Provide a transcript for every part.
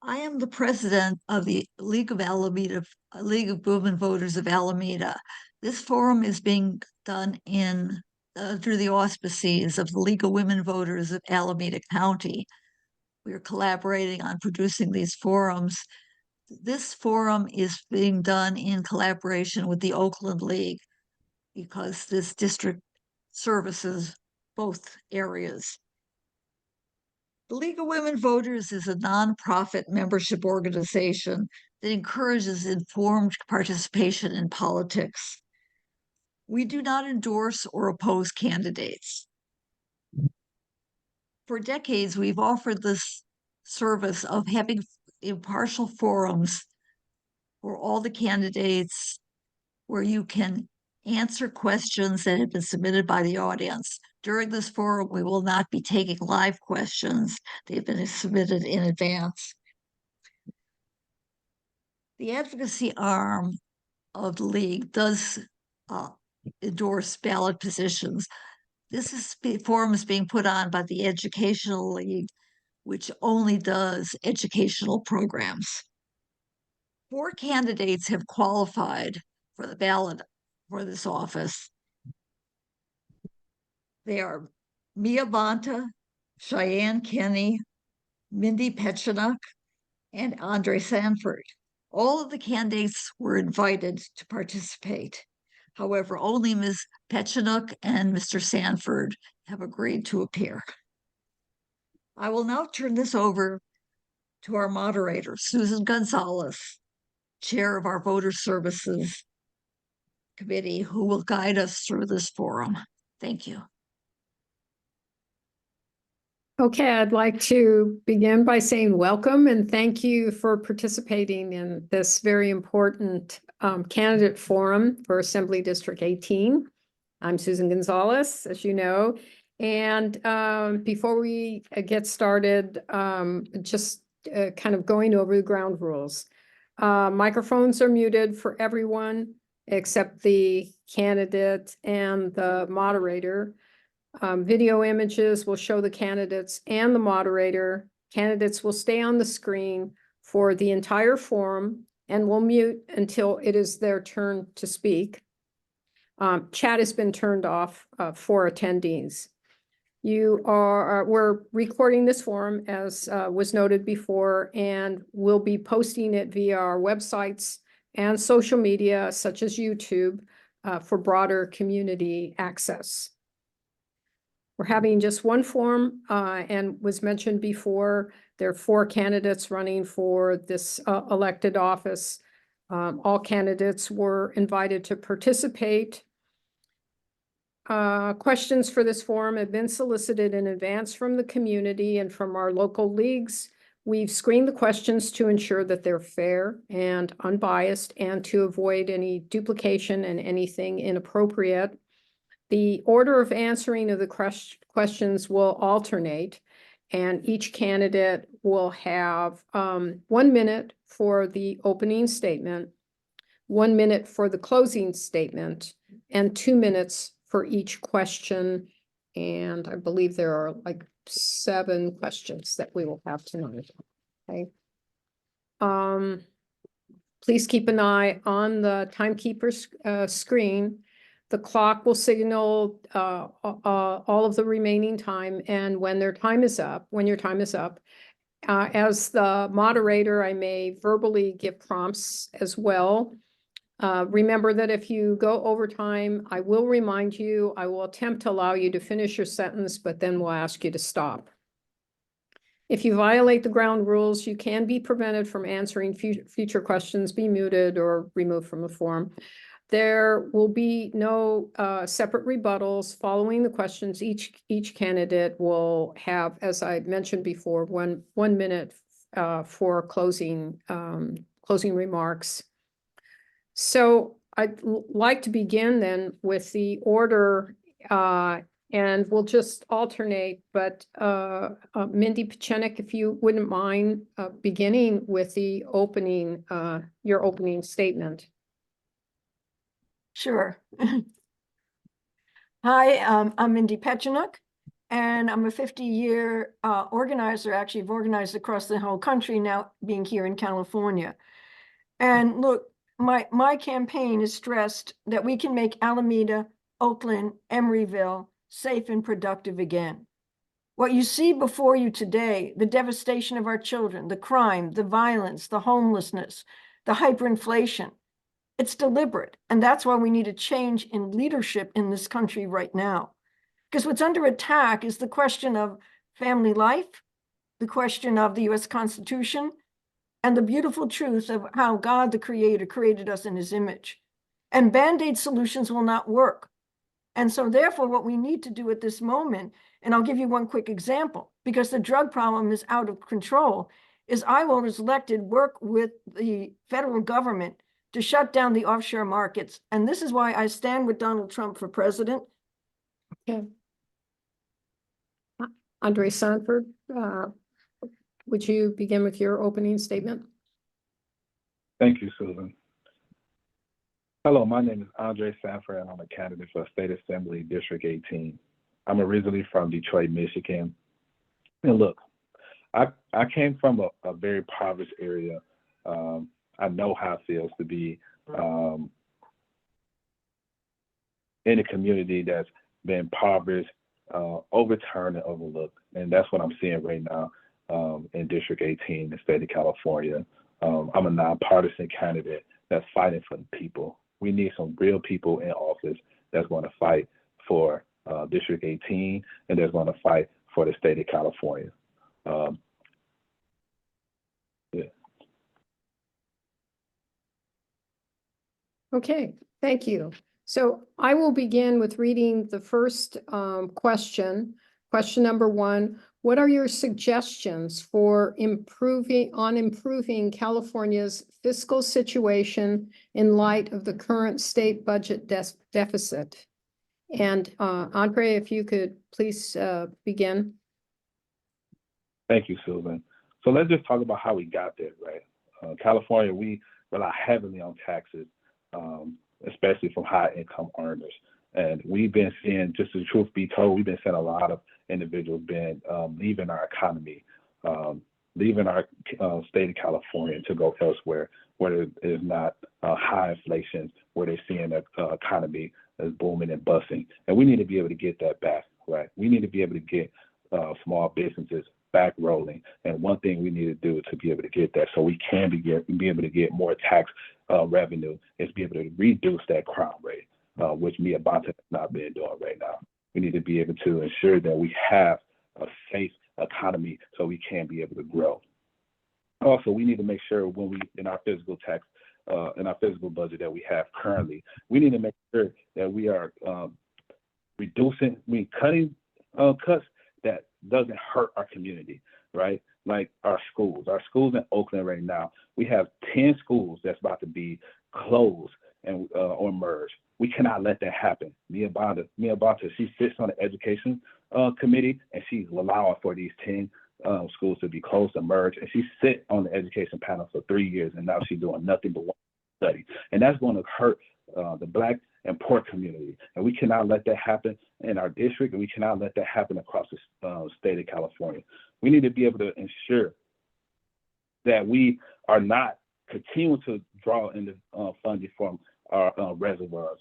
I am the president of the League of Alameda, League of Women Voters of Alameda. This forum is being done through the auspices of the League of Women Voters of Alameda County. We are collaborating on producing these forums. This forum is being done in collaboration with the Oakland League because this district services both areas. The League of Women Voters is a nonprofit membership organization that encourages informed participation in politics. We do not endorse or oppose candidates. For decades, we've offered this service of having impartial forums for all the candidates where you can answer questions that have been submitted by the audience. During this forum, we will not be taking live questions. They've been submitted in advance. The advocacy arm of the League does endorse ballot positions. This forum is being put on by the Educational League, which only does educational programs. 4 candidates have qualified for the ballot for this office. They are Mia Bonta, Cheyenne Kenney, Mindy Pechenuk, and Andre Sandford. All of the candidates were invited to participate. However, only Ms. Pechenuk and Mr. Sandford have agreed to appear. I will now turn this over to our moderator, Susan Gonzalez, chair of our Voter Services Committee, who will guide us through this forum. Thank you. Okay, I'd like to begin by saying welcome and thank you for participating in this very important candidate forum for Assembly District 18. I'm Susan Gonzalez, as you know. And before we get started, just kind of going over the ground rules. Microphones are muted for everyone except the candidate and the moderator. Video images will show the candidates and the moderator. Candidates will stay on the screen for the entire forum and will mute until it is their turn to speak. Chat has been turned off for attendees. We're recording this forum as was noted before, and we'll be posting it via our websites and social media such as YouTube for broader community access. We're having just one forum, and was mentioned before, there are 4 candidates running for this elected office. All candidates were invited to participate. Questions for this forum have been solicited in advance from the community and from our local leagues. We've screened the questions to ensure that they're fair and unbiased and to avoid any duplication and anything inappropriate. The order of answering of the questions will alternate, and each candidate will have 1 minute for the opening statement, 1 minute for the closing statement, and 2 minutes for each question. And I believe there are like 7 questions that we will have tonight. Okay. Please keep an eye on the timekeeper's screen. The clock will signal all of the remaining time, and when your time is up, as the moderator, I may verbally give prompts as well. Remember that if you go over time, I will remind you, I will attempt to allow you to finish your sentence, but then we'll ask you to stop. If you violate the ground rules, you can be prevented from answering future questions, be muted, or removed from the forum. There will be no separate rebuttals following the questions. Each candidate will have, as I mentioned before, one minute for closing remarks. So I'd like to begin then with the order, and we'll just alternate. But Mindy Pechenuk, if you wouldn't mind beginning with the opening, your opening statement. Sure. Hi, I'm Mindy Pechenuk, And I'm a 50-year organizer. Actually, I've organized across the whole country now, being here in California. And look, my campaign is stressed that we can make Alameda, Oakland, Emeryville safe and productive again. What you see before you today, the devastation of our children, the crime, the violence, the homelessness, the hyperinflation, it's deliberate. And that's why we need a change in leadership in this country right now. Because what's under attack is the question of family life, the question of the US Constitution, and the beautiful truth of how God, the Creator, created us in His image. And Band-Aid solutions will not work. And so therefore, what we need to do at this moment, and I'll give you one quick example, because the drug problem is out of control, is I was elected work with the federal government to shut down the offshore markets. And this is why I stand with Donald Trump for president. Okay. Andre Sandford, would you begin with your opening statement? Thank you, Susan. Hello, my name is Andre Sandford, and I'm a candidate for State Assembly District 18. I'm originally from Detroit, Michigan. And look, I came from a very impoverished area. I know how it feels to be in a community that's been impoverished, overturned, and overlooked. And that's what I'm seeing right now in District 18 in the state of California. I'm a nonpartisan candidate that's fighting for the people. We need some real people in office that's going to fight for District 18 and that's going to fight for the state of California. Yeah. Okay, thank you. So I will begin with reading the first question. Question number 1, what are your suggestions for improving California's fiscal situation in light of the current state budget deficit? And Andre, if you could please begin. Thank you, Susan. So let's just talk about how we got there, right? California, we rely heavily on taxes, especially from high income earners. And we've been seeing, just the truth be told, we've been seeing a lot of individuals leaving our economy, leaving our state of California to go elsewhere, where there's not high inflation, where they're seeing the economy is booming and busting. And we need to be able to get that back, right? We need to be able to get small businesses back rolling. And one thing we need to do to be able to get that, so we can be able to get more tax revenue, is be able to reduce that crime rate, which me and Bonta has not been doing right now. We need to be able to ensure that we have a safe economy so we can be able to grow. Also, we need to make sure when we, in our physical tax, in our physical budget that we have currently, we need to make sure that we are cutting cuts that doesn't hurt our community, right? Like our schools in Oakland right now, we have 10 schools that's about to be closed and or merged. We cannot let that happen. Me and Bonta, she sits on the education committee, and she's allowing for these 10 schools to be closed and merged. And she sit on the education panel for 3 years, and now she's doing nothing but study. And that's going to hurt the Black and poor community. And we cannot let that happen in our district, and we cannot let that happen across the state of California. We need to be able to ensure that we are not continuing to draw in the funding from our reservoirs.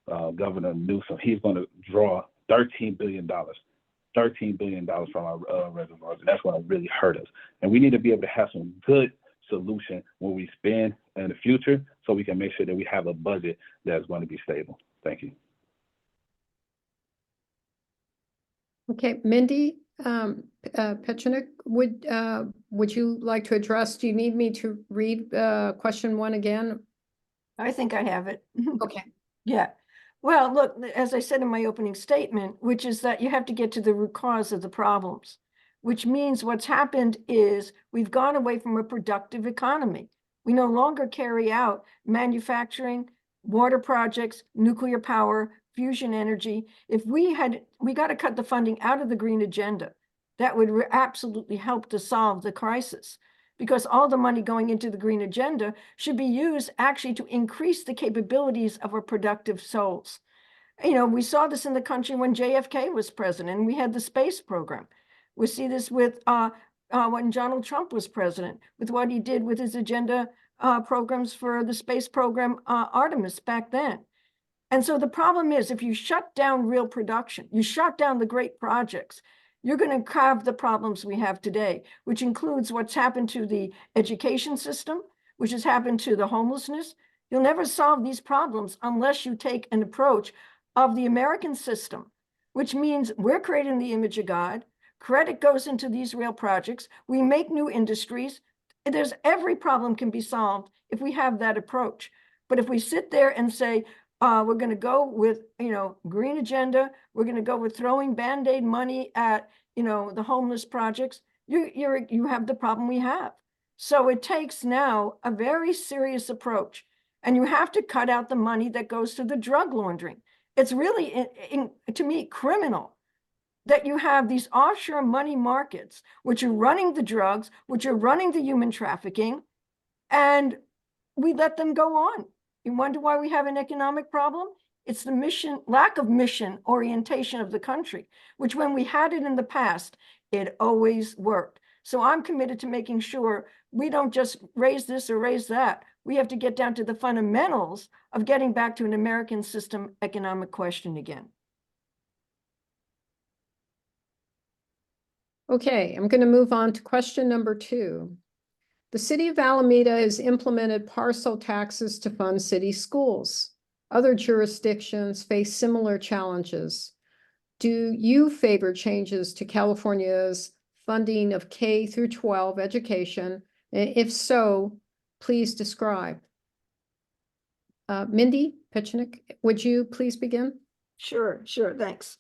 Governor Newsom, he's going to draw $13 billion from our reservoirs, and that's going to really hurt us. And we need to be able to have some good solution when we spend in the future, so we can make sure that we have a budget that's going to be stable. Thank you. Okay, Mindy, Pechenuk, would you like to address? Do you need me to read question 1 again? I think I have it. Okay. Yeah. Well, look, as I said in my opening statement, which is that you have to get to the root cause of the problems, which means what's happened is we've gone away from a productive economy. We no longer carry out manufacturing, water projects, nuclear power, fusion energy. If we got to cut the funding out of the green agenda. That would absolutely help to solve the crisis, because all the money going into the green agenda should be used actually to increase the capabilities of our productive souls. You know, we saw this in the country when JFK was president and we had the space program. We see this with when Donald Trump was president, with what he did with his agenda programs for the space program Artemis back then. And so the problem is, if you shut down real production, you shut down the great projects, you're going to have the problems we have today, which includes what's happened to the education system, which has happened to the homelessness. You'll never solve these problems unless you take an approach of the American system, which means we're creating the image of God. Credit goes into these real projects. We make new industries. There's every problem can be solved if we have that approach. But if we sit there and say, we're going to go with, green agenda, we're going to go with throwing Band-Aid money at, the homeless projects, you have the problem we have. So it takes now a very serious approach, and you have to cut out the money that goes to the drug laundering. It's really, to me, criminal that you have these offshore money markets, which are running the drugs, which are running the human trafficking, and we let them go on. You wonder why we have an economic problem? It's the lack of mission orientation of the country, which when we had it in the past, it always worked. So I'm committed to making sure we don't just raise this or raise that. We have to get down to the fundamentals of getting back to an American system economic question again. Okay, I'm going to move on to question number 2. The city of Alameda has implemented parcel taxes to fund city schools. Other jurisdictions face similar challenges. Do you favor changes to California's funding of K through 12 education? If so, please describe. Mindy, Pechenuk, would you please begin? Sure, thanks.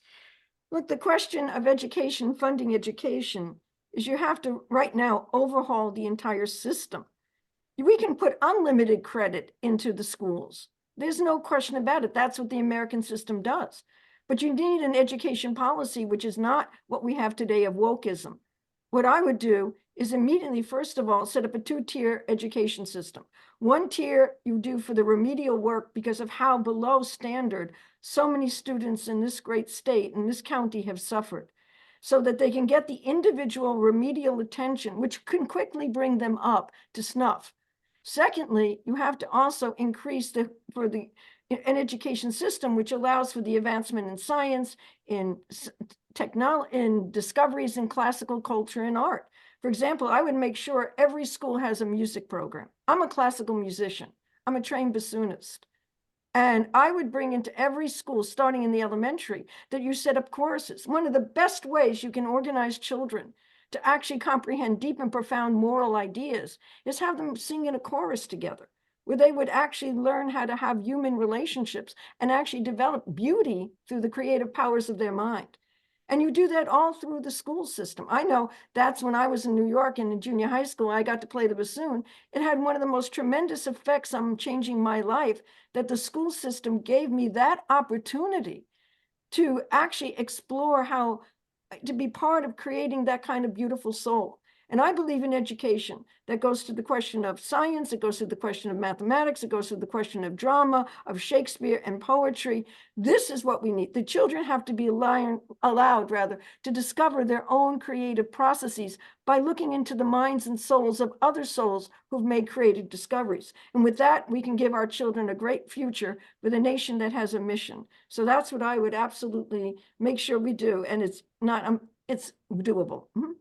Look, the question of education, funding education, is you have to right now overhaul the entire system. We can put unlimited credit into the schools. There's no question about it. That's what the American system does. But you need an education policy, which is not what we have today of wokeism. What I would do is immediately, first of all, set up a 2-tier education system. 1 tier you do for the remedial work because of how below standard so many students in this great state, in this county, have suffered, so that they can get the individual remedial attention, which can quickly bring them up to snuff. Secondly, you have to also increase an education system which allows for the advancement in science, in technology, in discoveries in classical culture and art. For example, I would make sure every school has a music program. I'm a classical musician. I'm a trained bassoonist. And I would bring into every school, starting in the elementary, that you set up choruses. One of the best ways you can organize children to actually comprehend deep and profound moral ideas is have them sing in a chorus together, where they would actually learn how to have human relationships and actually develop beauty through the creative powers of their mind. And you do that all through the school system. I know that's when I was in New York and in junior high school, I got to play the bassoon. It had one of the most tremendous effects on changing my life, that the school system gave me that opportunity to actually explore how to be part of creating that kind of beautiful soul. And I believe in education that goes to the question of science, it goes to the question of mathematics, it goes to the question of drama, of Shakespeare and poetry. This is what we need. The children have to be allowed to discover their own creative processes by looking into the minds and souls of other souls who've made creative discoveries. And with that, we can give our children a great future with a nation that has a mission. So that's what I would absolutely make sure we do. And it's doable. Mm-hmm.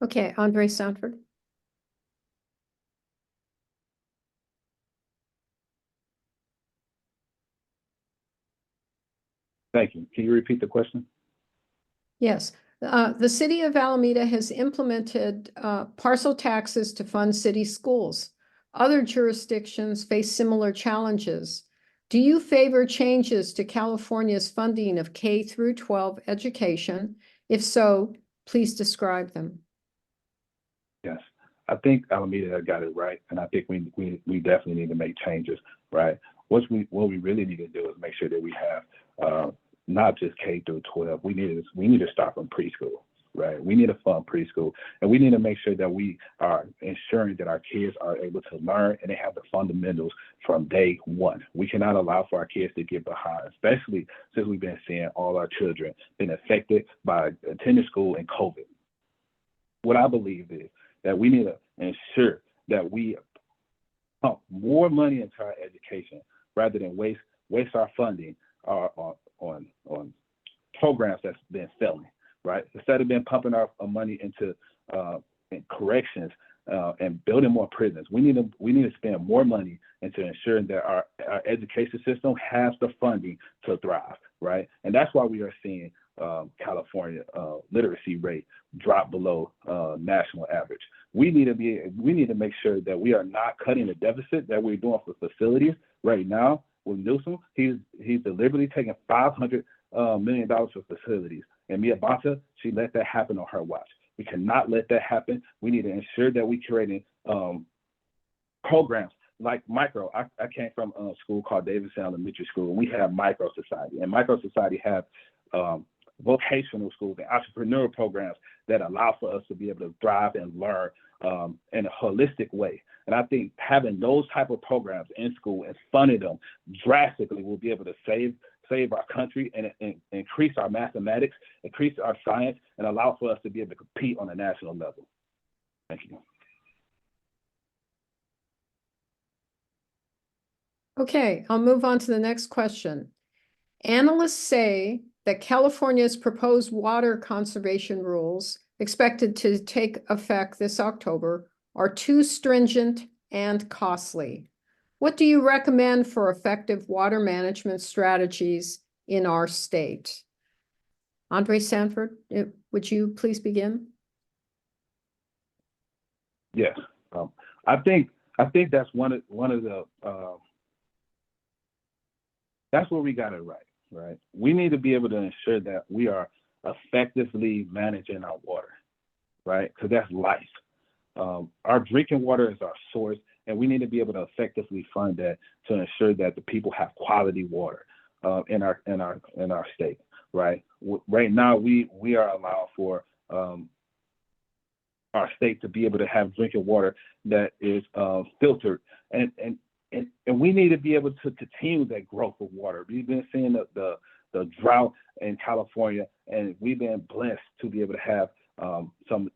Okay, Andre Sandford. Thank you. Can you repeat the question? Yes. The city of Alameda has implemented parcel taxes to fund city schools. Other jurisdictions face similar challenges. Do you favor changes to California's funding of K through 12 education? If so, please describe them. Yes, I think Alameda got it right, and I think we definitely need to make changes, right? What we really need to do is make sure that we have not just K through 12. We need to start from preschool, right? We need to fund preschool, and we need to make sure that we are ensuring that our kids are able to learn and they have the fundamentals from day one. We cannot allow for our kids to get behind, especially since we've been seeing all our children been affected by attending school and COVID. What I believe is that we need to ensure that we pump more money into our education rather than waste our funding on programs that's been failing, right? Instead of pumping our money into corrections and building more prisons, we need to spend more money into ensuring that our education system has the funding to thrive, right? And that's why we are seeing California literacy rate drop below national average. We need to make sure that we are not cutting the deficit that we're doing for facilities right now. With Newsom, he's deliberately taking $500 million for facilities, and Mia Bonta, she let that happen on her watch. We cannot let that happen. We need to ensure that we're creating programs like micro. I came from a school called Davidson Elementary School, and we have micro society, and micro society have vocational schools and entrepreneurial programs that allow for us to be able to thrive and learn in a holistic way. And I think having those type of programs in school and funding them drastically will be able to save our country and increase our mathematics, increase our science, and allow for us to be able to compete on a national level. Thank you. Okay, I'll move on to the next question. Analysts say that California's proposed water conservation rules expected to take effect this October are too stringent and costly. What do you recommend for effective water management strategies in our state? Andre Sandford, would you please begin? Yes, I think that's one of the that's where we got it right. We need to be able to ensure that we are effectively managing our water, right? Because that's life. Our drinking water is our source, and we need to be able to effectively fund that to ensure that the people have quality water in our state, right? Right now, we are allowed for our state to be able to have drinking water that is filtered, and we need to be able to continue that growth of water. We've been seeing the drought in California, and we've been blessed to be able to have some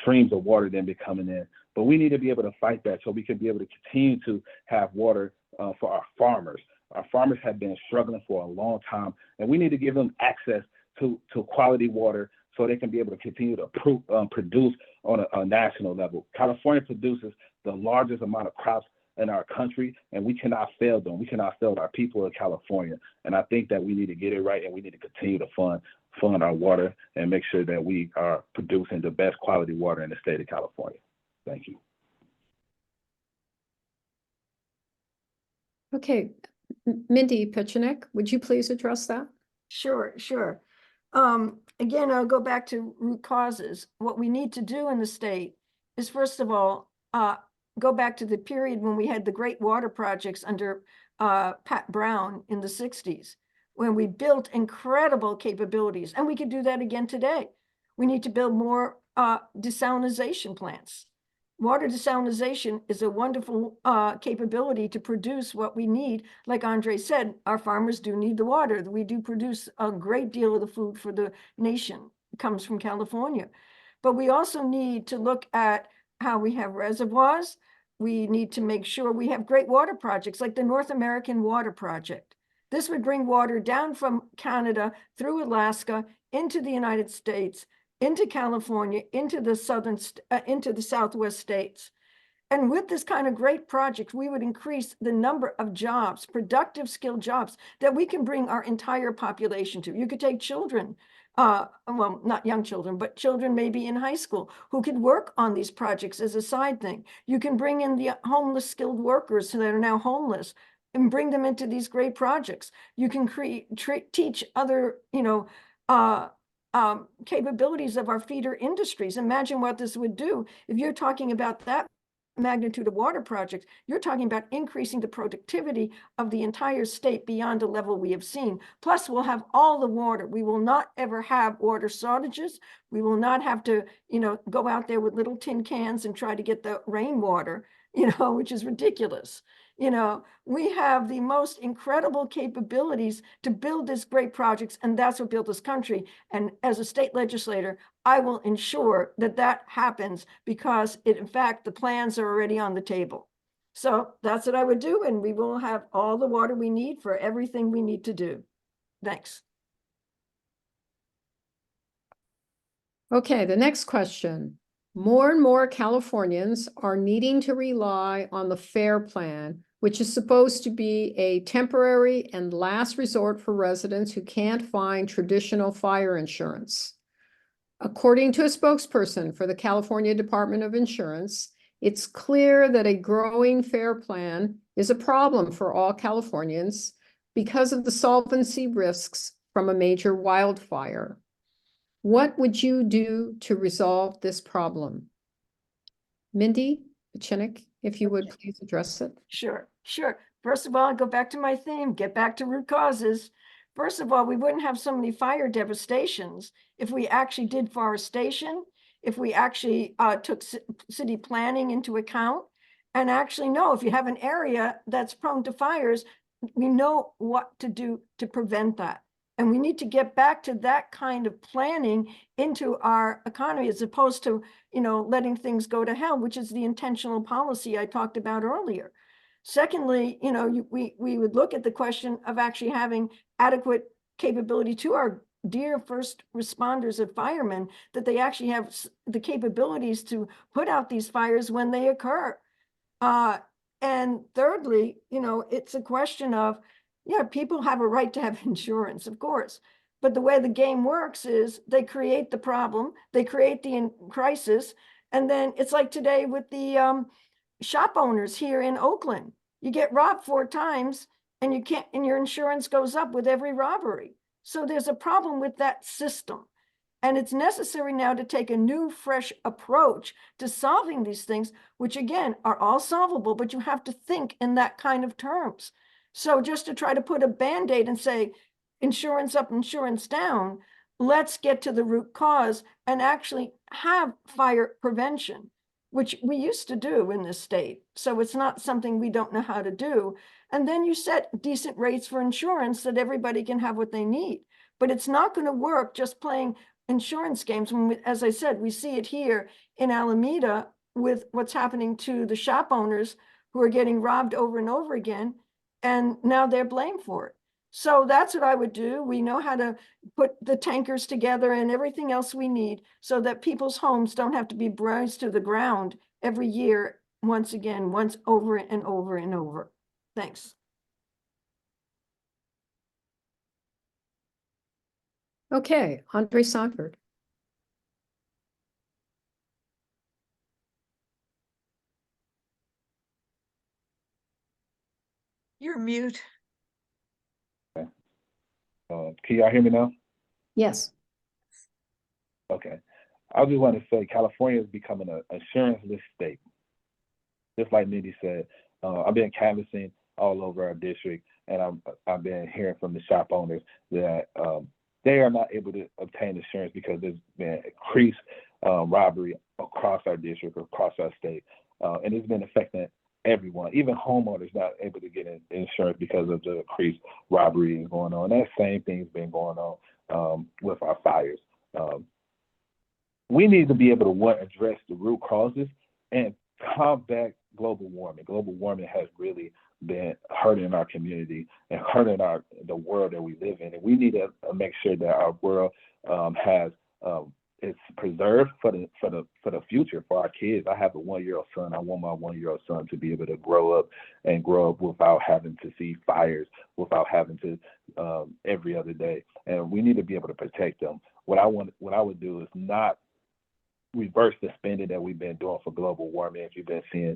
streams of water then be coming in. But we need to be able to fight that so we can be able to continue to have water for our farmers. Our farmers have been struggling for a long time, and we need to give them access to quality water so they can be able to continue to produce on a national level. California produces the largest amount of crops in our country, and we cannot fail them. We cannot fail our people in California. And I think that we need to get it right, and we need to continue to fund our water and make sure that we are producing the best quality water in the state of California. Thank you. Okay, Mindy Pechenuk, would you please address that? Sure. Again, I'll go back to root causes. What we need to do in the state is, first of all, go back to the period when we had the great water projects under Pat Brown in the 60s, when we built incredible capabilities, and we could do that again today. We need to build more desalination plants. Water desalination is a wonderful capability to produce what we need. Like Andre said, our farmers do need the water. We do produce a great deal of the food for the nation. It comes from California. But we also need to look at how we have reservoirs. We need to make sure we have great water projects like the North American Water Project. This would bring water down from Canada through Alaska into the United States, into California, into the Southwest states. And with this kind of great project, we would increase the number of jobs, productive skilled jobs that we can bring our entire population to. You could take children, well, not young children, but children maybe in high school who could work on these projects as a side thing. You can bring in the homeless skilled workers that are now homeless and bring them into these great projects. You can teach other, capabilities of our feeder industries. Imagine what this would do if you're talking about that magnitude of water projects. You're talking about increasing the productivity of the entire state beyond a level we have seen. Plus, we'll have all the water. We will not ever have water shortages. We will not have to, go out there with little tin cans and try to get the rainwater, which is ridiculous. We have the most incredible capabilities to build these great projects, and that's what built this country. And as a state legislator, I will ensure that that happens because in fact, the plans are already on the table. So that's what I would do, and we will have all the water we need for everything we need to do. Thanks. Okay, the next question. More and more Californians are needing to rely on the FAIR plan, which is supposed to be a temporary and last resort for residents who can't find traditional fire insurance. According to a spokesperson for the California Department of Insurance, it's clear that a growing FAIR plan is a problem for all Californians because of the solvency risks from a major wildfire. What would you do to resolve this problem? Mindy, Pechenuk, if you would please address it. Sure. First of all, I'll go back to my theme, get back to root causes. First of all, we wouldn't have so many fire devastations if we actually did forestation, if we actually took city planning into account, and actually know if you have an area that's prone to fires, we know what to do to prevent that. And we need to get back to that kind of planning into our economy as opposed to, letting things go to hell, which is the intentional policy I talked about earlier. Secondly, we would look at the question of actually having adequate capability to our dear first responders and firemen, that they actually have the capabilities to put out these fires when they occur. And thirdly, it's a question of, yeah, people have a right to have insurance, of course. But the way the game works is they create the problem, they create the crisis, and then it's like today with the shop owners here in Oakland. You get robbed 4 times and you can't, and your insurance goes up with every robbery. So there's a problem with that system. And it's necessary now to take a new, fresh approach to solving these things, which again are all solvable, but you have to think in that kind of terms. So just to try to put a Band-Aid and say, insurance up, insurance down, let's get to the root cause and actually have fire prevention, which we used to do in this state. So it's not something we don't know how to do. And then you set decent rates for insurance that everybody can have what they need. But it's not going to work just playing insurance games. When as I said, we see it here in Alameda with what's happening to the shop owners who are getting robbed over and over again. And now they're blamed for it. So that's what I would do. We know how to put the tankers together and everything else we need so that people's homes don't have to be brazed to the ground every year, once over and over and over. Thanks. Okay, Andre Sandford. You're mute. Can y'all hear me now? Yes. Okay. I just want to say California is becoming an insurance-less state. Just like Mindy said, I've been canvassing all over our district, and I've been hearing from the shop owners that they are not able to obtain insurance because there's been increased robbery across our district, across our state, and it's been affecting everyone, even homeowners not able to get insurance because of the increased robbery going on. That same thing's been going on with our fires. We need to be able to address the root causes and combat global warming. Global warming has really been hurting our community and hurting the world that we live in. And we need to make sure that our world it's preserved for the future, for our kids. I have a 1-year-old son. I want my 1-year-old son to be able to grow up without having to see fires, without having to every other day. And we need to be able to protect them. What I would do is not reverse the spending that we've been doing for global warming. You've been seeing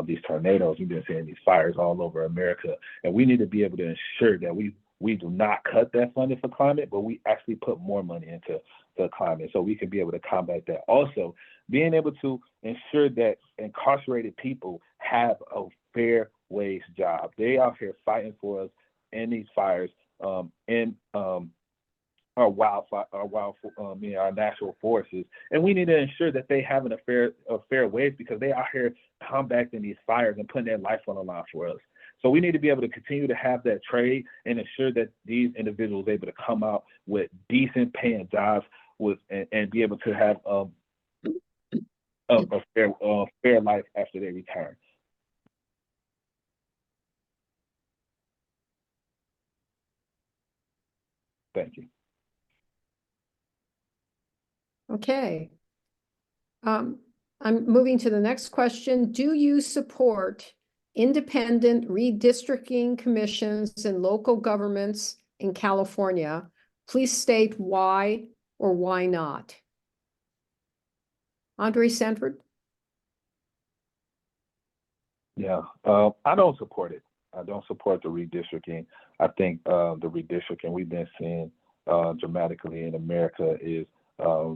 these tornadoes, we've been seeing these fires all over America, and we need to be able to ensure that we do not cut that funding for climate, but we actually put more money into the climate, so we can be able to combat that. Also, being able to ensure that incarcerated people have a fair wage job. They out here fighting for us in these fires, in our wildfire, our natural forests, and we need to ensure that they having a fair wage, because they out here combating these fires and putting their life on the line for us. So we need to be able to continue to have that trade and ensure that these individuals are able to come out with decent paying jobs and be able to have a fair life after they return. Thank you. Okay. I'm moving to the next question. Do you support independent redistricting commissions in local governments in California? Please state why or why not. Andre Sandford? Yeah, I don't support it. I don't support the redistricting. I think the redistricting we've been seeing dramatically in America is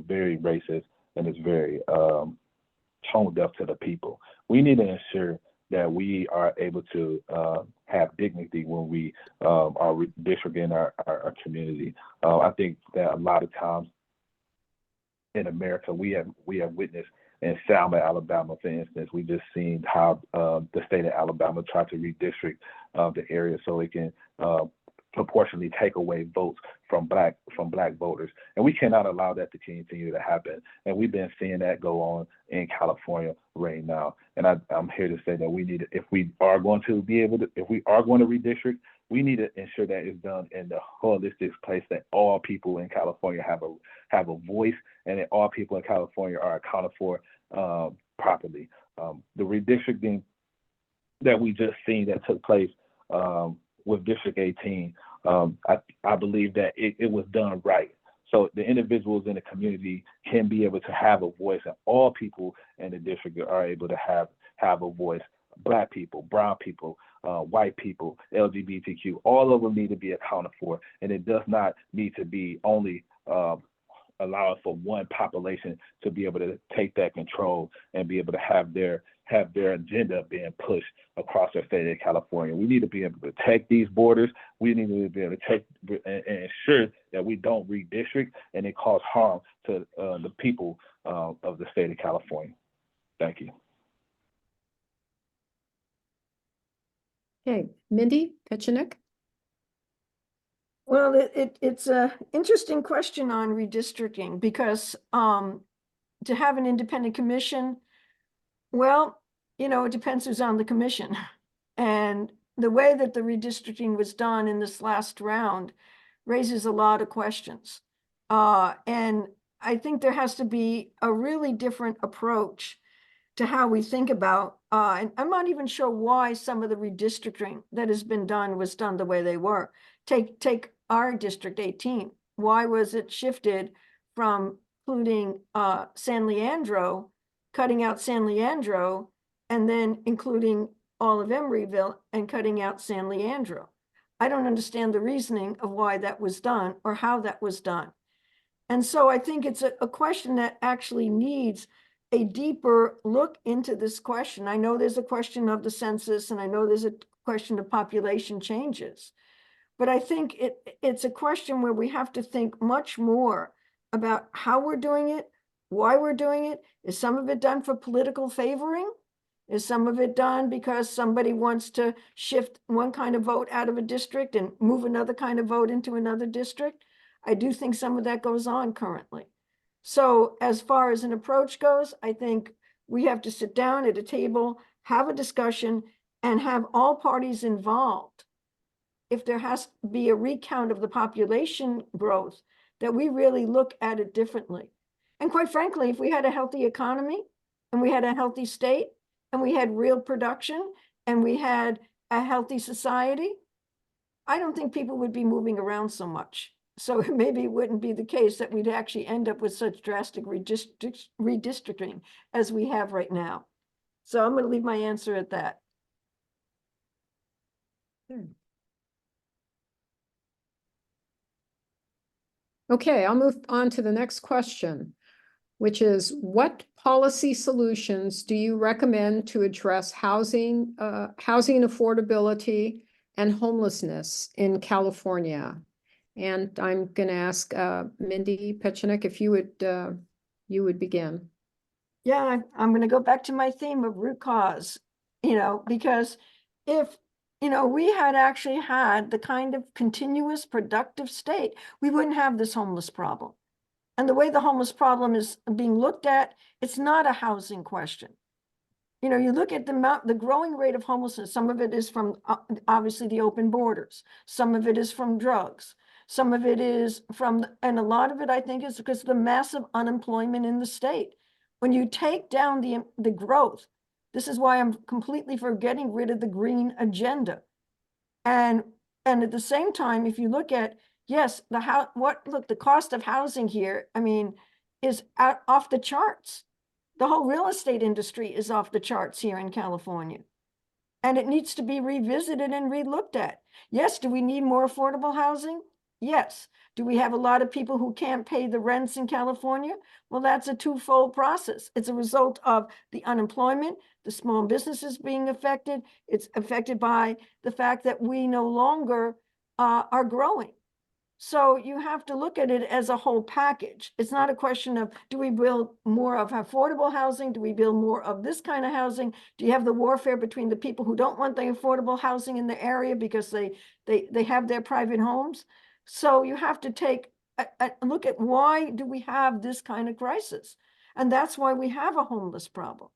very racist, and it's very tone deaf to the people. We need to ensure that we are able to have dignity when we are redistricting our community. I think that a lot of times in America, we have witnessed in Selma, Alabama, for instance, we just seen how the state of Alabama tried to redistrict the area so it can proportionally take away votes from black voters, and we cannot allow that to continue to happen. And we've been seeing that go on in California right now. And I'm here to say that we need to, if we are going to redistrict, we need to ensure that it's done in the holistic place, that all people in California have a voice, and that all people in California are accounted for properly. The redistricting that we just seen that took place with District 18, I believe that it was done right. So the individuals in the community can be able to have a voice, and all people in the district are able to have a voice. Black people, brown people, white people, LGBTQ, all of them need to be accounted for, and it does not need to be only allowing for one population to be able to take that control and be able to have their agenda being pushed across the state of California. We need to be able to protect these borders. We need to be able to take and ensure that we don't redistrict and it cause harm to the people of the state of California. Thank you. Okay, Mindy, Pechenuk? Well, it's a interesting question on redistricting, because to have an independent commission, well, it depends who's on the commission. And the way that the redistricting was done in this last round raises a lot of questions. And I think there has to be a really different approach to how we think about, and I'm not even sure why some of the redistricting that has been done was done the way they were. Take our District 18. Why was it shifted from including San Leandro, cutting out San Leandro, and then including all of Emeryville and cutting out San Leandro? I don't understand the reasoning of why that was done or how that was done. And so I think it's a question that actually needs a deeper look into this question. I know there's a question of the census, and I know there's a question of population changes, but I think it's a question where we have to think much more about how we're doing it, why we're doing it. Is some of it done for political favoring? Is some of it done because somebody wants to shift one kind of vote out of a district and move another kind of vote into another district? I do think some of that goes on currently. So as far as an approach goes, I think we have to sit down at a table, have a discussion, and have all parties involved. If there has to be a recount of the population growth, that we really look at it differently. And quite frankly, if we had a healthy economy and we had a healthy state and we had real production and we had a healthy society, I don't think people would be moving around so much. So maybe it wouldn't be the case that we'd actually end up with such drastic redistricting as we have right now. So I'm going to leave my answer at that. Okay, I'll move on to the next question, which is what policy solutions do you recommend to address housing affordability and homelessness in California? And I'm going to ask Mindy Pechenuk if you would begin. Yeah, I'm going to go back to my theme of root cause, because if, we had actually had the kind of continuous productive state, we wouldn't have this homeless problem. And the way the homeless problem is being looked at, it's not a housing question. You look at the growing rate of homelessness. Some of it is from obviously the open borders. Some of it is from drugs. Some of it is from, and a lot of it I think is because of the massive unemployment in the state. When you take down the growth, this is why I'm completely for getting rid of the green agenda. And at the same time, if you look at, yes, the cost of housing here, I mean, is off the charts. The whole real estate industry is off the charts here in California. And it needs to be revisited and relooked at. Yes, do we need more affordable housing? Yes. Do we have a lot of people who can't pay the rents in California? Well, that's a twofold process. It's a result of the unemployment, the small businesses being affected. It's affected by the fact that we no longer are growing. So you have to look at it as a whole package. It's not a question of, do we build more of affordable housing? Do we build more of this kind of housing? Do you have the warfare between the people who don't want the affordable housing in the area because they have their private homes? So you have to take a look at, why do we have this kind of crisis? And that's why we have a homeless problem.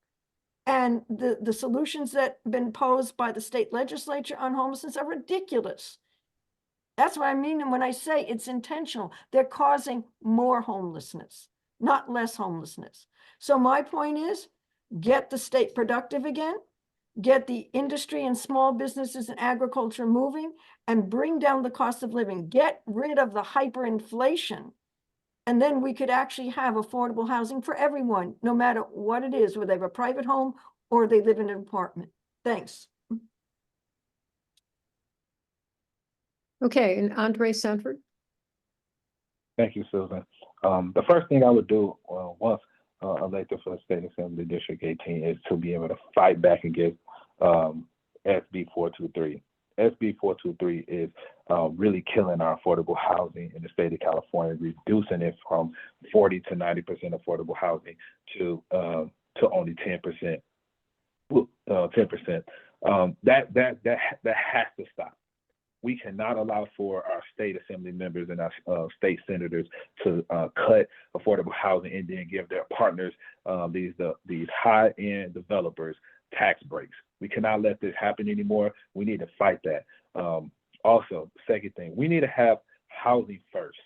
And the solutions that have been posed by the state legislature on homelessness are ridiculous. That's what I mean when I say it's intentional. They're causing more homelessness, not less homelessness. So my point is, get the state productive again, get the industry and small businesses and agriculture moving, and bring down the cost of living. Get rid of the hyperinflation. And then we could actually have affordable housing for everyone, no matter what it is, whether they have a private home or they live in an apartment. Thanks. Okay, and Andre Sandford. Thank you, Susan. The first thing I would do once elected for the State Assembly District 18 is to be able to fight back against SB 423. SB 423 is really killing our affordable housing in the state of California, reducing it from 40 to 90% affordable housing to only 10%. 10%. That has to stop. We cannot allow for our state assembly members and our state senators to cut affordable housing and then give their partners, these high-end developers, tax breaks. We cannot let this happen anymore. We need to fight that. Also, second thing, we need to have housing first.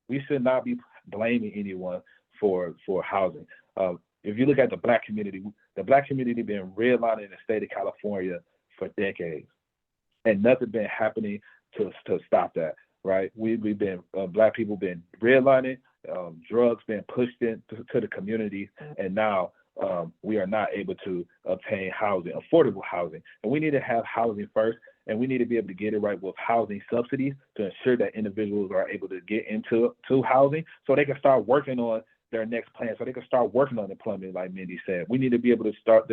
We should not be blaming anyone for housing. If you look at the Black community been redlining in the state of California for decades. And nothing been happening to stop that, right? We've been Black people been redlining, drugs been pushed into the community, and now we are not able to obtain housing, affordable housing. And we need to have housing first, and we need to be able to get it right with housing subsidies to ensure that individuals are able to get into housing so they can start working on their next plan, so they can start working on employment, like Mindy said. They need to be able to start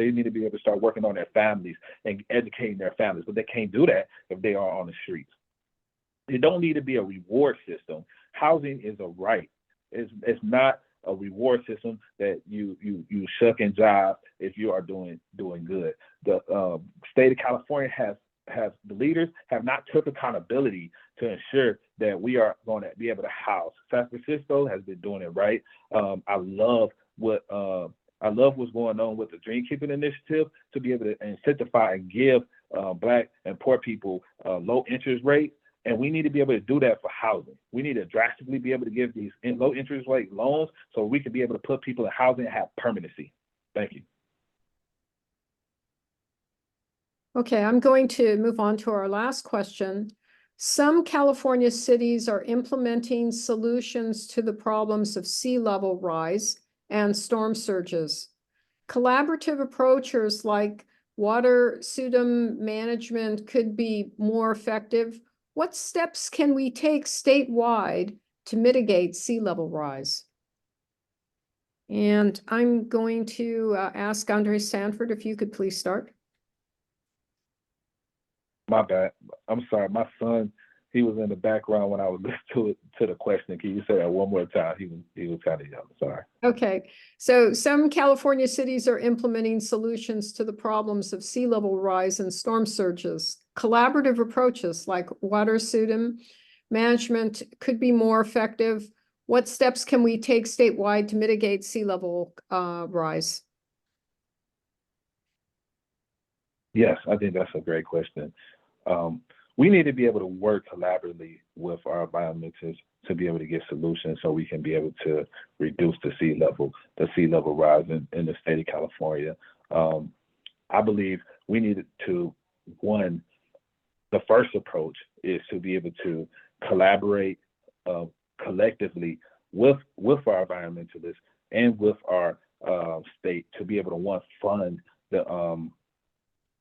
working on their families and educating their families, but they can't do that if they are on the streets. It don't need to be a reward system. Housing is a right. It's not a reward system that you shuck and jive if you are doing good. The state of California the leaders have not took accountability to ensure that we are going to be able to house. San Francisco has been doing it right. I love what's going on with the Dream Keeping Initiative to be able to incentivize and give Black and poor people low interest rates. And we need to be able to do that for housing. We need to drastically be able to give these low interest rate loans so we can be able to put people in housing and have permanency. Thank you. Okay, I'm going to move on to our last question. Some California cities are implementing solutions to the problems of sea level rise and storm surges. Collaborative approaches like water sedum management could be more effective. What steps can we take statewide to mitigate sea level rise? And I'm going to ask Andre Sandford if you could please start. My bad. I'm sorry. My son, he was in the background when I was listening to the question. Can you say that one more time? He was kind of young. Sorry. Okay, so some California cities are implementing solutions to the problems of sea level rise and storm surges. Collaborative approaches like water sediment management could be more effective. What steps can we take statewide to mitigate sea level rise? Yes, I think that's a great question. We need to be able to work collaboratively with our environmentalists to be able to get solutions so we can be able to reduce the sea level rise in the state of California. I believe we need to, one, the first approach is to be able to collaborate collectively with our environmentalists and with our state to be able to, one, fund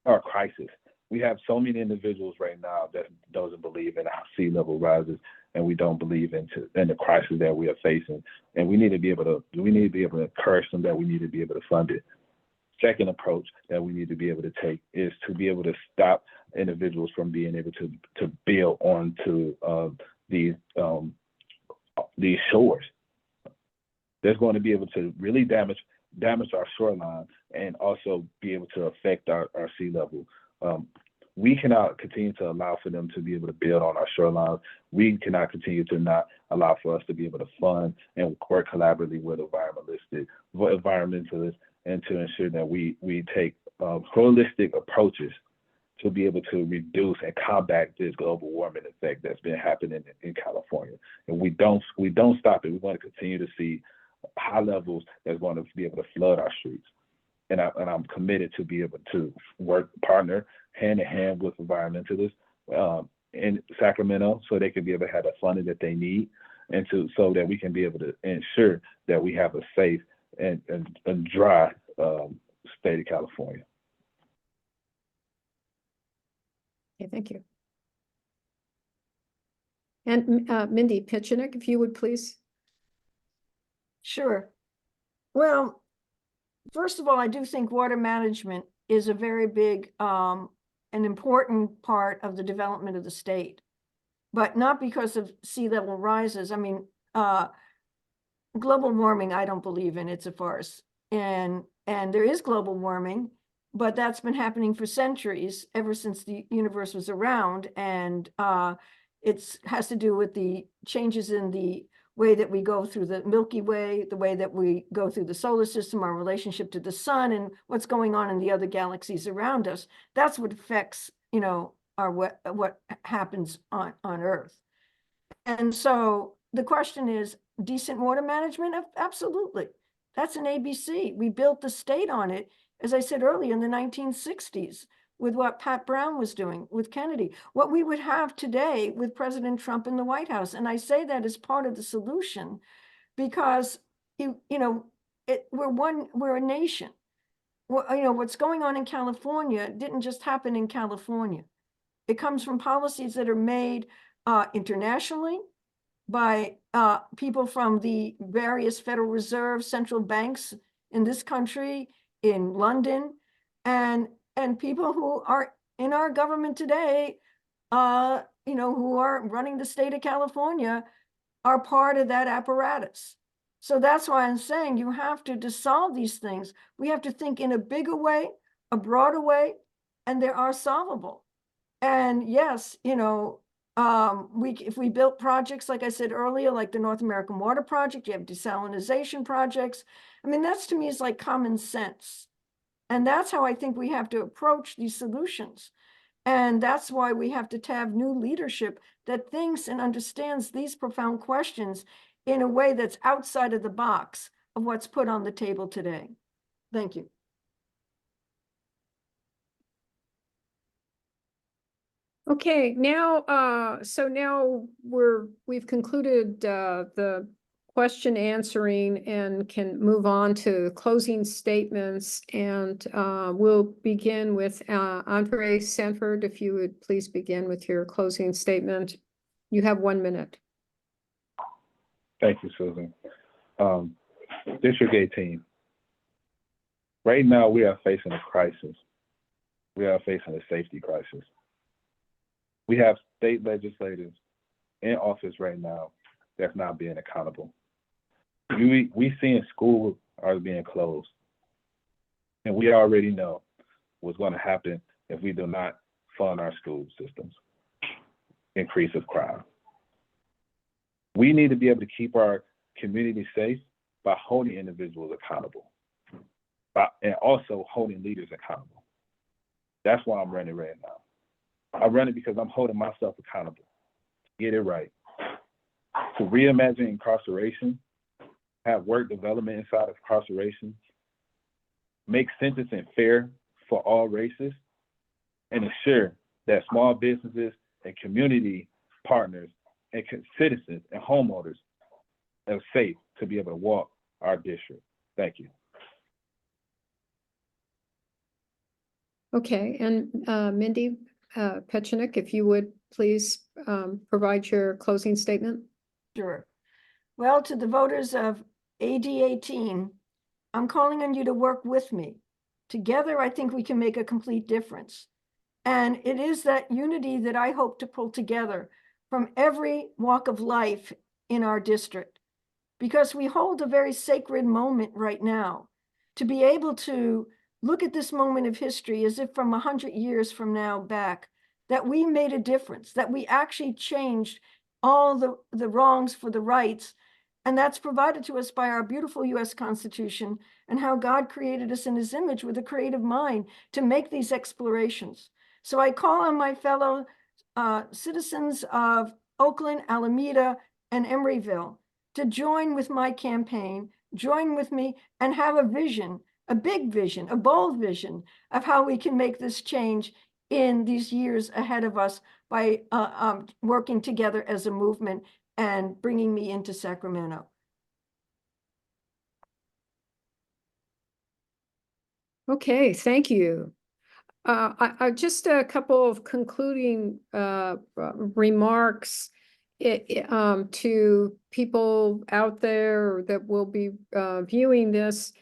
our crisis. We have so many individuals right now that doesn't believe in how sea level rises, and we don't believe in the crisis that we are facing. And we need to be able to encourage them that we need to be able to fund it. Second approach that we need to be able to take is to be able to stop individuals from being able to build onto these shores. There's going to be able to really damage our shoreline and also be able to affect our sea level. We cannot continue to allow for them to be able to build on our shorelines. We cannot continue to not allow for us to be able to fund and work collaboratively with environmentalists and to ensure that we take holistic approaches to be able to reduce and combat this global warming effect that's been happening in California. And we don't stop it. We want to continue to see high levels that's going to be able to flood our streets. And I'm committed to be able to partner hand in hand with environmentalists in Sacramento so they can be able to have the funding that they need and so that we can be able to ensure that we have a safe and dry state of California. Okay, thank you. And Mindy Pechenuk, if you would please. Sure. Well, first of all, I do think water management is a very big an important part of the development of the state, but not because of sea level rises. I mean, global warming, I don't believe in. It's a farce. And there is global warming, but that's been happening for centuries, ever since the universe was around. And it has to do with the changes in the way that we go through the Milky Way, the way that we go through the solar system, our relationship to the sun, and what's going on in the other galaxies around us. That's what affects, what happens on Earth. And so the question is, decent water management? Absolutely. That's an ABC. We built the state on it, as I said earlier, in the 1960s. With what Pat Brown was doing with Kennedy, what we would have today with President Trump in the White House. And I say that as part of the solution because, we're a nation. Well, what's going on in California didn't just happen in California. It comes from policies that are made internationally by people from the various Federal Reserve central banks in this country, in London, and people who are in our government today, who are running the state of California are part of that apparatus. So that's why I'm saying you have to solve these things. We have to think in a bigger way, a broader way, and they are solvable. And yes, if we built projects, like I said earlier, like the North American Water Project, you have desalinization projects. I mean, that's to me is like common sense. And that's how I think we have to approach these solutions. And that's why we have to have new leadership that thinks and understands these profound questions in a way that's outside of the box of what's put on the table today. Thank you. Okay, now, so now we've concluded the question answering and can move on to closing statements. And we'll begin with Andre Sandford. If you would please begin with your closing statement. You have 1 minute. Thank you, Susan. District 18. Right now, we are facing a crisis. We are facing a safety crisis. We have state legislators in office right now that's not being accountable. We seeing schools are being closed. And we already know what's going to happen if we do not fund our school systems. Increase of crime. We need to be able to keep our community safe by holding individuals accountable, and also holding leaders accountable. That's why I'm running right now. I'm running because I'm holding myself accountable to get it right, to reimagine incarceration, have work development inside of incarceration, make sentencing fair for all races, and ensure that small businesses and community partners and citizens and homeowners are safe to be able to walk our district. Thank you. Okay, and Mindy Pechenuk, if you would please provide your closing statement. Sure. Well, to the voters of AD-18, I'm calling on you to work with me. Together, I think we can make a complete difference. And it is that unity that I hope to pull together from every walk of life in our district, because we hold a very sacred moment right now to be able to look at this moment of history as if from 100 years from now back, that we made a difference, that we actually changed all the wrongs for the rights. And that's provided to us by our beautiful US Constitution and how God created us in his image with a creative mind to make these explorations. So I call on my fellow citizens of Oakland, Alameda, and Emeryville to join with my campaign, join with me, and have a vision, a big vision, a bold vision of how we can make this change in these years ahead of us by working together as a movement and bringing me into Sacramento. Okay, thank you. I just a couple of concluding remarks to people out there that will be viewing this.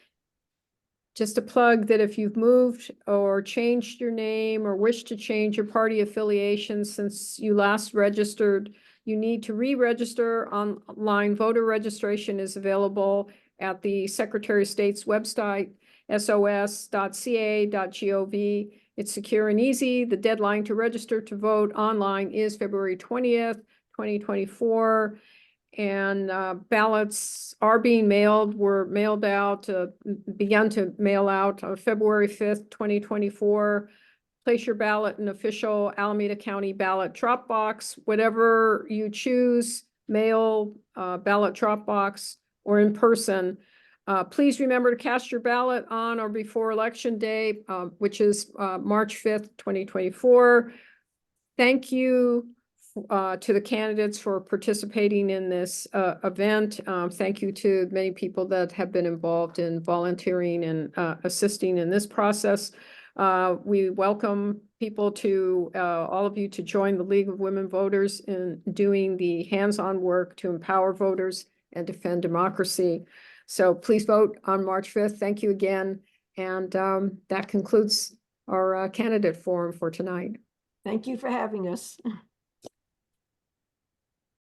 Just a plug that if you've moved or changed your name or wish to change your party affiliation since you last registered, you need to re-register online. Voter registration is available at the Secretary of State's website, sos.ca.gov. It's secure and easy. The deadline to register to vote online is February 20th, 2024. And ballots are being mailed, were mailed out, begun to mail out on February 5th, 2024. Place your ballot in official Alameda County ballot drop box, whatever you choose, mail, ballot drop box, or in person. Please remember to cast your ballot on or before Election Day, which is March 5th, 2024. Thank you to the candidates for participating in this event. Thank you to many people that have been involved in volunteering and assisting in this process. We welcome people to, all of you, to join the League of Women Voters in doing the hands-on work to empower voters and defend democracy. So please vote on March 5th. Thank you again. And that concludes our candidate forum for tonight. Thank you for having us.